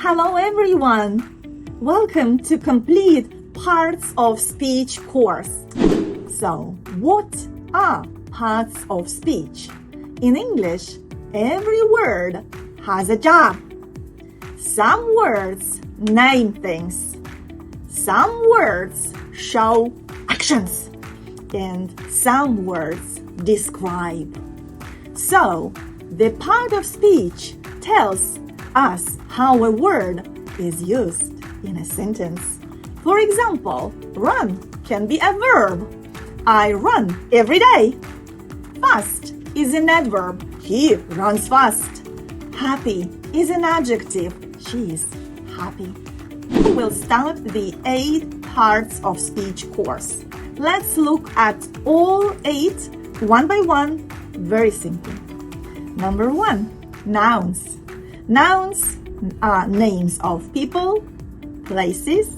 Hello everyone! Welcome to complete parts of speech course. So, what are parts of speech? In English, every word has a job. Some words name things. Some words show actions. And some words describe. So, the part of speech tells us how a word is used in a sentence. For example, run can be a verb. I run every day. Fast is an adverb. He runs fast. Happy is an adjective. She is happy. We'll start the 8 parts of speech course. Let's look at all 8 one by one, very simple. Number 1, nouns. Nouns are names of people, places,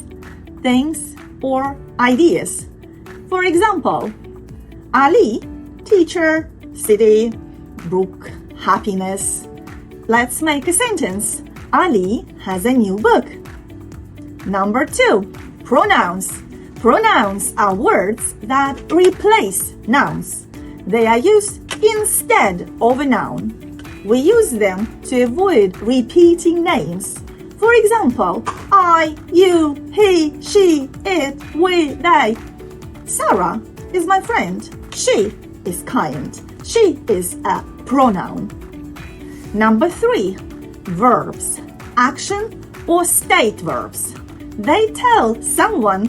things, or ideas. For example, Ali, teacher, city, book, happiness. Let's make a sentence. Ali has a new book. Number 2, pronouns. Pronouns are words that replace nouns. They are used instead of a noun. We use them to avoid repeating names. For example, I, you, he, she, it, we, they. Sarah is my friend. She is kind. She is a pronoun. Number 3, verbs. Action or state verbs. They tell someone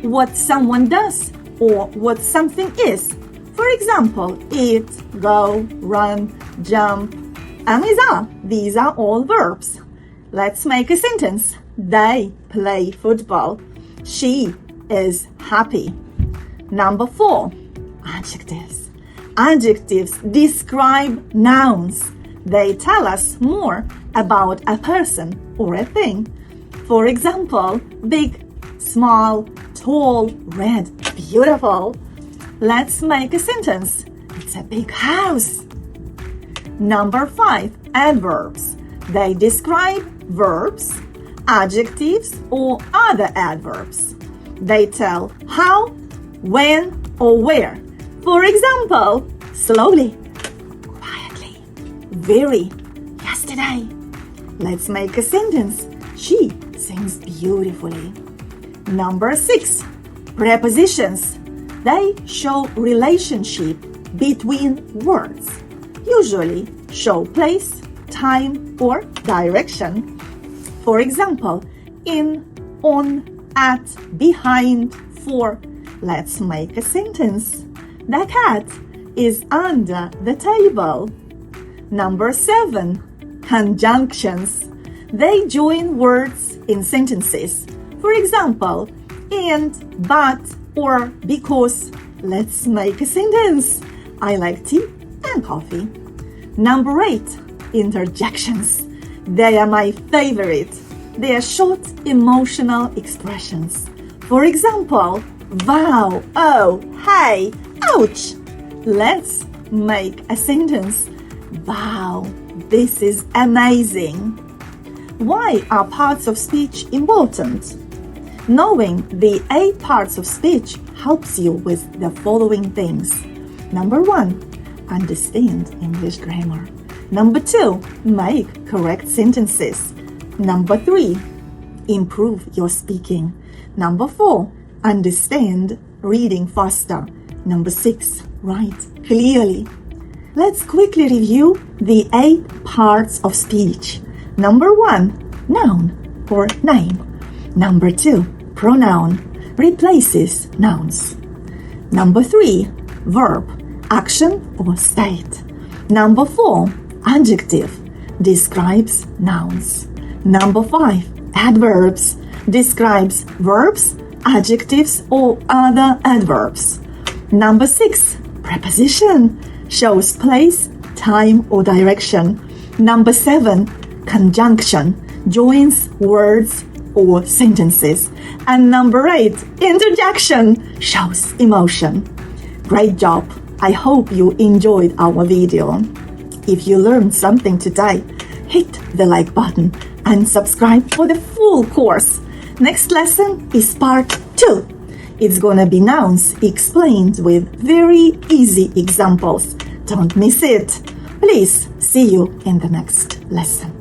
what someone does or what something is. For example, eat, go, run, jump, and these are all verbs. Let's make a sentence. They play football. She is happy. Number 4, adjectives. Adjectives describe nouns. They tell us more about a person or a thing. For example, big, small, tall, red, beautiful. Let's make a sentence. It's a big house. Number 5, adverbs. They describe verbs, adjectives, or other adverbs. They tell how, when, or where. For example, slowly, quietly, very, yesterday. Let's make a sentence. She sings beautifully. Number 6, prepositions. They show relationship between words. Usually show place, time, or direction. For example, in, on, at, behind, for. Let's make a sentence. The cat is under the table. Number 7, conjunctions. They join words in sentences. For example, and, but, or because. Let's make a sentence. I like tea and coffee. Number 8, interjections. They are my favorite. They are short emotional expressions. For example, wow, oh, hey, ouch. Let's make a sentence. Wow, this is amazing. Why are parts of speech important? Knowing the 8 parts of speech helps you with the following things. Number 1, understand English grammar. Number 2, make correct sentences. Number 3, improve your speaking. Number 4, understand reading faster. Number 6, write clearly. Let's quickly review the 8 parts of speech. Number 1, noun or name. Number 2, pronoun, replaces nouns. Number 3, verb, action or state. Number 4, adjective, describes nouns. Number 5, adverbs, describes verbs, adjectives, or other adverbs. Number 6, preposition, shows place, time, or direction. Number 7, conjunction, joins words or sentences. And number 8, interjection, shows emotion. Great job! I hope you enjoyed our video. If you learned something today, hit the like button and subscribe for the full course. Next lesson is part 2. It's gonna be nouns explained with very easy examples. Don't miss it. Please see you in the next lesson.